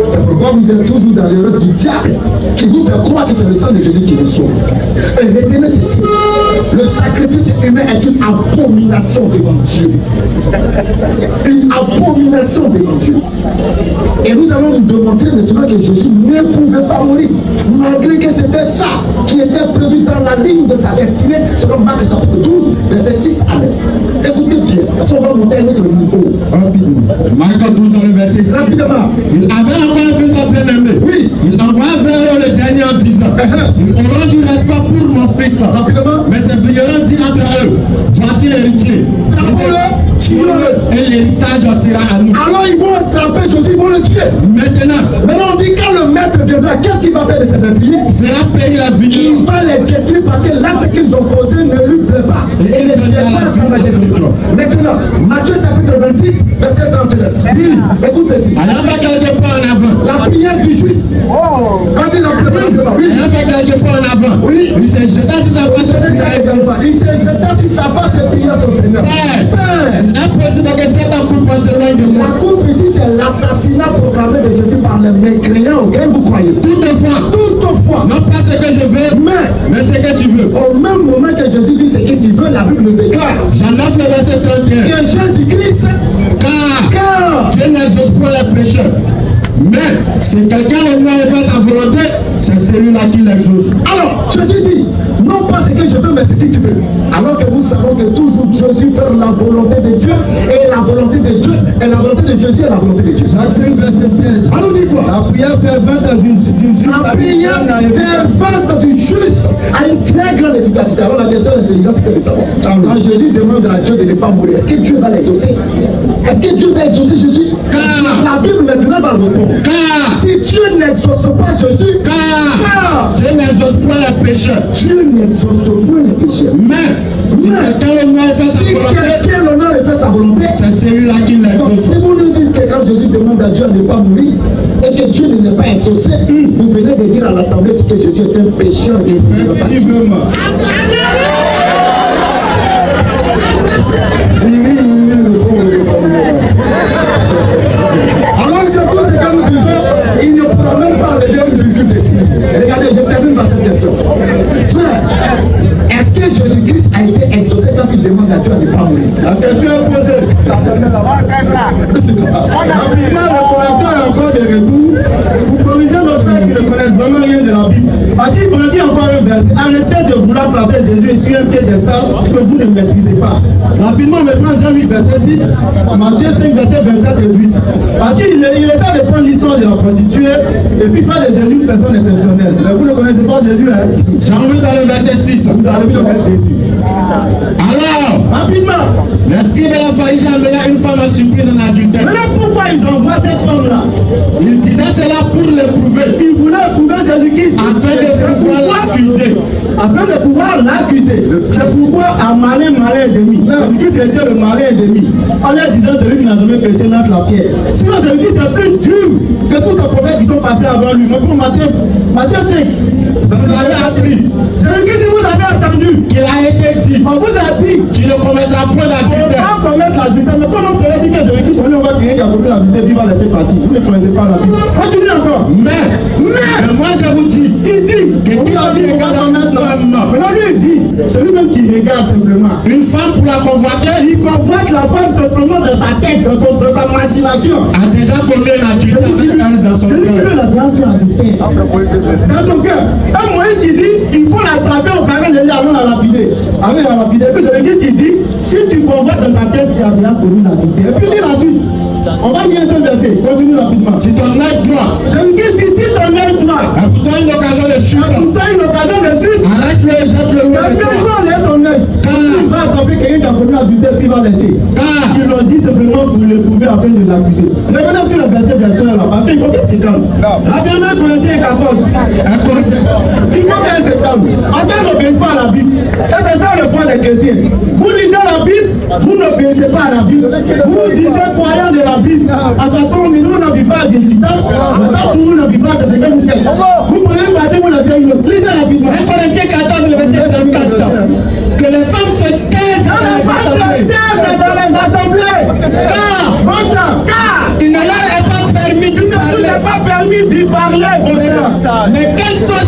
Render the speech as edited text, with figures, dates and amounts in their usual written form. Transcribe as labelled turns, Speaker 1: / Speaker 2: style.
Speaker 1: C'est pourquoi vous êtes toujours dans l'erreur du diable qui vous fait croire que c'est le sang de Jésus qui vous sauve. Et retenez ceci, le sacrifice humain est une abomination devant Dieu. Une abomination devant Dieu. Et nous allons vous démontrer maintenant que Jésus ne pouvait pas mourir, malgré que c'était ça qui était prévu dans la ligne de sa destinée, selon Marc chapitre 12, verset 6 à 9. Écoutez bien, parce qu'on va monter à notre niveau rapidement.
Speaker 2: Marc 12, verset 6.
Speaker 1: Rapidement.
Speaker 2: Il avait encore un fils à bien-aimé.
Speaker 1: Oui.
Speaker 2: Il envoya vers eux le dernier en disant, ils auront du respect pour mon fils.
Speaker 1: Rapidement.
Speaker 2: Mais ces vignerons disent entre eux, voici l'héritier.
Speaker 1: Trappez-le, tuez-le.
Speaker 2: Et l'héritage sera à nous.
Speaker 1: Alors ils vont attraper Jésus, ils vont le tuer. Maintenant on dit quand le maître viendra, qu'est-ce qu'il va faire de ces meurtriers?
Speaker 2: Il fera payer la vigneron.
Speaker 1: Il va les détruire parce que l'acte qu'ils ont posé ne lui plaît pas. Et ne sait pas sa majesté. Maintenant, Matthieu chapitre 26, verset 39. Écoutez ici.
Speaker 2: Alors fait quelques pas en avant.
Speaker 1: La prière du juif. Vas-y, la prière. Oui.
Speaker 2: Alors fait quelques pas en avant.
Speaker 1: Oui.
Speaker 2: Il s'est jeté sur sa face.
Speaker 1: Il s'est jeté sur sa face et prié son Seigneur.
Speaker 2: C'est impossible que cette coupe s'éloigne de moi.
Speaker 1: La coupe ici, c'est l'assassinat proclamé de Jésus par les mécréants auxquels vous croyez. Toutefois,
Speaker 2: non pas ce que je veux, mais ce que tu veux.
Speaker 1: Au même moment que Jésus dit ce que tu veux, la Bible déclare.
Speaker 2: J'en offre le verset 31.
Speaker 1: Que Jésus-Christ, car
Speaker 2: Dieu n'exauce pas les pécheurs. Mais si quelqu'un le doit faire sa volonté, c'est celui-là qui l'exauce.
Speaker 1: Alors, Jésus dit, non pas ce que je veux, mais ce que tu veux. Alors que nous savons que toujours Jésus fait la volonté de Dieu, et la volonté de Dieu, et la volonté de Jésus est la volonté de Dieu.
Speaker 2: Jacques 5, verset 16.
Speaker 1: On nous dit quoi?
Speaker 2: La prière fervente du juste.
Speaker 1: La prière fervente du juste a une très grande efficacité. Alors la question de l'intelligence, c'est de savoir. Quand Jésus demande à Dieu de ne pas mourir, est-ce que Dieu va l'exaucer? Est-ce que Dieu va exaucer Jésus? La Bible maintenant va répondre.
Speaker 2: Car
Speaker 1: si Dieu n'exauce pas Jésus,
Speaker 2: car Dieu n'exauce pas les pécheurs.
Speaker 1: Dieu n'exauce pas les pécheurs.
Speaker 2: Mais si quelqu'un
Speaker 1: l'honneur fait sa volonté,
Speaker 2: c'est celui-là qui l'exauce.
Speaker 1: Si vous nous dites que quand Jésus demande à Dieu de ne pas mourir et que Dieu ne l'est pas exaucé, vous venez de dire à l'assemblée que Jésus est un pécheur.
Speaker 2: Effectivement.
Speaker 1: Alors que tout ce que nous disons, il ne pourra même pas enlever une virgule dessus. Regardez, je termine par cette question. Frère, est-ce que Jésus-Christ a été exaucé quand il demande à Dieu de ne pas mourir?
Speaker 2: La question est posée. Rapidement, le correcteur est encore de retour pour corriger nos frères qui ne connaissent vraiment rien de la Bible. Parce qu'il me dit encore un verset. Arrêtez de vouloir placer Jésus sur un piédestal que vous ne maîtrisez pas. Rapidement, maintenant, Jean 8, verset 6, Matthieu 5, verset 27 et 8. Parce qu'il essaie de prendre l'histoire de la prostituée et puis faire de Jésus une personne exceptionnelle. Mais vous ne connaissez pas Jésus, hein? Jean 8, dans le verset 6. Vous allez vu le verset Jésus. Alors, rapidement, les scribes et les pharisiens amenaient une femme surprise en adultère. Maintenant, pourquoi ils envoient cette femme-là? Ils disaient cela pour l'éprouver. Ils voulaient éprouver Jésus-Christ afin de pouvoir l'accuser. Afin de pouvoir l'accuser. C'est pourquoi un malin ennemi. Jésus-Christ était le malin ennemi. En leur disant celui qui n'a jamais péché lance la pierre. Sinon, Jésus-Christ est plus dur que tous ces prophètes qui sont passés avant lui. Mais pour Matthieu 5, vous avez appris. Jésus-Christ, vous avez entendu qu'il a été dit. On vous a dit, tu ne commettras point d'adultère. On va commettre l'adultère. Mais comment serait-il que Jésus-Christ, on va créer qu'il a commis l'adultère, puis il va laisser partir. Vous ne connaissez pas la Bible. Continue encore. Mais moi je vous dis, il dit que qui a dit regarde en femme. Maintenant lui il dit, celui-même qui regarde simplement une femme pour la convoiter, il convoite la femme simplement dans sa tête, dans sa machination. A déjà commis l'adultère dans son cœur. Il a bien fait adultère dans son cœur. Et Moïse qui dit, il faut l'attraper au frère de lui avant la lapider. Avant la lapider. Et puis Jésus qui dit, si tu convoites dans ta tête, tu as bien commis l'adultère. Et puis lis la vie. On va lire un seul verset, continue rapidement. Si ton œil droit, Jésus-Christ dit, si ton œil droit, écoute-toi une occasion de chute, arrache-le et jette-le. C'est ton œil. Il va attraper quelqu'un qui a commis l'adultère, puis il va laisser. Car ils l'ont dit simplement pour l'éprouver afin de l'accuser. Revenons sur le verset de là, parce qu'il faut qu'elle se calme. Rapidement, Corinthiens 14. Il faut qu'elle se calme. Parce qu'elle n'obéit pas à la Bible. Et c'est ça le foi des chrétiens. Vous lisez la Bible, vous n'obéissez pas à la Bible. Vous disiez croyant de la Bible. Attends, mais nous n'obéissons pas à Dieu. Maintenant, nous n'obéissons pas à ce que vous faites. Vous prenez parti, vous laissez une autre. Lisez rapidement. 1 Corinthiens 14, le verset 24. Que les femmes se taisent dans les assemblées. Car il ne leur est pas permis d'une ne vous ai pas permis d'y parler, mon frère.
Speaker 1: Mais quelle sauce